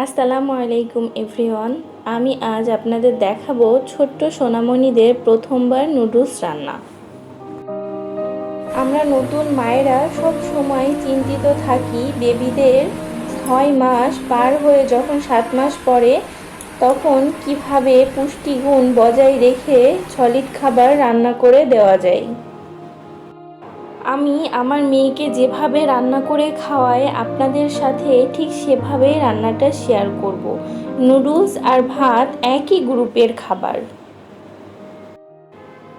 আসসালামু আলাইকুম এভরিওয়ান। আমি আজ আপনাদের দেখাবো ছোট্ট সোনামণিদের প্রথমবার নুডলস রান্না। আমরা নতুন মায়েরা সব সময় চিন্তিত থাকি বেবিদের 6 মাস পার হয়ে যখন 7 মাস পরে তখন কিভাবে পুষ্টিগুণ বজায় রেখে সলিড খাবার রান্না করে দেওয়া যায়। আমি আমার মেয়েকে যেভাবে রান্না করে খাওয়াই আপনাদের সাথে ঠিক সেভাবেই রান্নাটা শেয়ার করব। নুডলস আর ভাত একই গ্রুপের খাবার।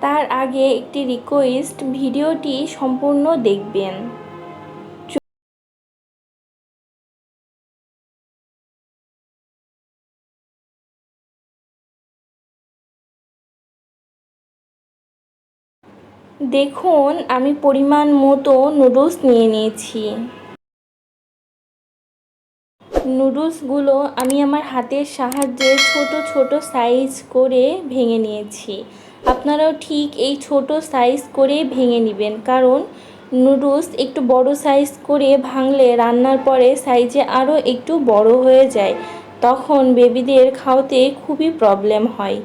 তার আগে একটি রিকোয়েস্ট, ভিডিওটি সম্পূর্ণ দেখবেন। দেখুন আমি পরিমাণ মতো নুডলস নিয়ে নিয়েছি। নুডলসগুলো আমি আমার হাতের সাহায্যে ছোট ছোট সাইজ করে ভেঙে নিয়েছি। আপনারাও ঠিক এই ছোট সাইজ করে ভেঙে নেবেন, কারণ নুডলস একটু বড় সাইজ করে ভাঙলে রান্নার পরে সাইজে আরও একটু বড় হয়ে যায়, তখন বেবিদের খাওয়াতে খুবই প্রবলেম হয়।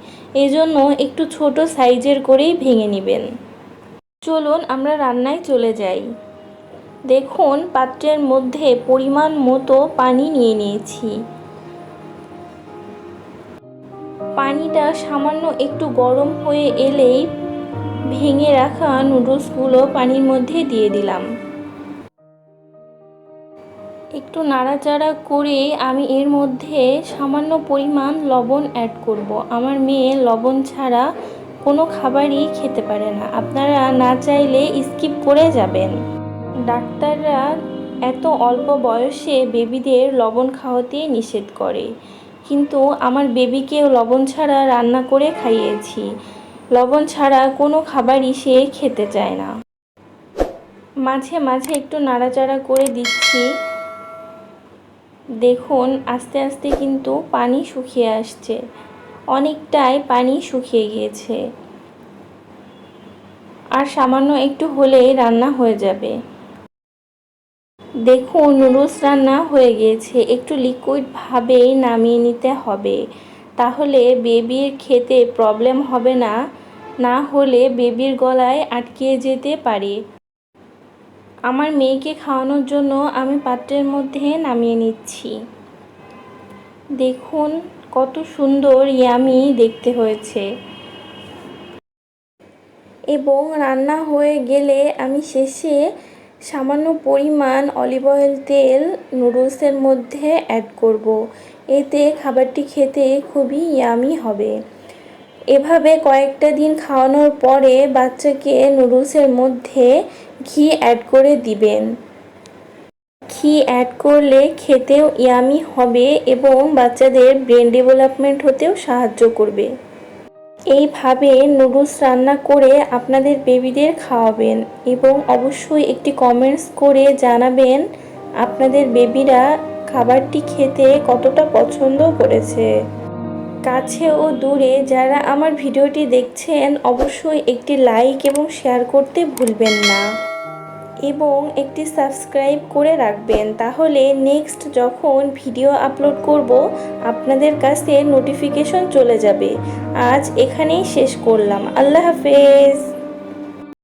এজন্য একটু ছোট সাইজের করেই ভেঙে নেবেন। চলুন আমরা রান্নায় চলে যাই। দেখুন পাত্রের মধ্যে পরিমাণ মতো পানি নিয়ে নিয়েছি। পানিটা সামান্য একটু গরম হয়ে এলেই ভেঙে রাখা নুডলসগুলো পানির মধ্যে দিয়ে দিলাম। একটু নাড়াচাড়া করে আমি এর মধ্যে সামান্য পরিমাণ লবণ অ্যাড করব। আমার মেয়ে লবণ ছাড়া কোনো খাবারই খেতে পারে না, আপনারা না চাইলে স্কিপ করে যাবেন। ডাক্তাররা এত অল্প বয়সে বেবিদের লবণ খাওয়াতে নিষেধ করে, কিন্তু আমার বেবিকেও লবণ ছাড়া রান্না করে খাইয়েছি। লবণ ছাড়া কোনো খাবারই সে খেতে চায় না। মাঝে মাঝে একটু নাড়াচাড়া করে দিচ্ছি। দেখুন আস্তে আস্তে কিন্তু পানি শুকিয়ে আসছে, অনেকটাই পানি শুকিয়ে গিয়েছে। আর সামান্য একটু হলেই রান্না হয়ে যাবে। দেখুন নুডলস রান্না হয়ে গিয়েছে। একটু লিকুইডভাবেই নামিয়ে নিতে হবে, তাহলে বেবির খেতে প্রবলেম হবে না, না হলে বেবির গলায় আটকে যেতে পারে। আমার মেয়েকে খাওয়ানোর জন্য আমি পাত্রের মধ্যে নামিয়ে নিচ্ছি। দেখুন কত সুন্দর ইয়ামি দেখতে হয়েছে। এবং রান্না হয়ে গেলে আমি শেষে সামান্য পরিমাণ অলিভ অয়েল তেল নুডলসের মধ্যে অ্যাড করব। এতে খাবারটি খেতে খুবই ইয়ামি হবে। এভাবে কয়েকটা দিন খাওয়ানোর পরে বাচ্চাকে নুডলসের মধ্যে ঘি অ্যাড করে দিবেন। ঘি অ্যাড করলে খেতেও ইয়ামি হবে এবং বাচ্চাদের ব্রেন ডেভেলপমেন্ট হতেও সাহায্য করবে। এইভাবে নুডলস রান্না করে আপনাদের বেবিদের খাওয়াবেন এবং অবশ্যই একটি কমেন্টস করে জানাবেন আপনাদের বেবিরা খাবারটি খেতে কতটা পছন্দ করেছে। কাছে ও দূরে যারা আমার ভিডিওটি দেখছেন অবশ্যই একটি লাইক এবং শেয়ার করতে ভুলবেন না এবং একটি সাবস্ক্রাইব করে রাখবেন, তাহলে নেক্সট যখন ভিডিও আপলোড করব আপনাদের কাছে নোটিফিকেশন চলে যাবে। আজ এখানেই শেষ করলাম। আল্লাহ হাফেজ।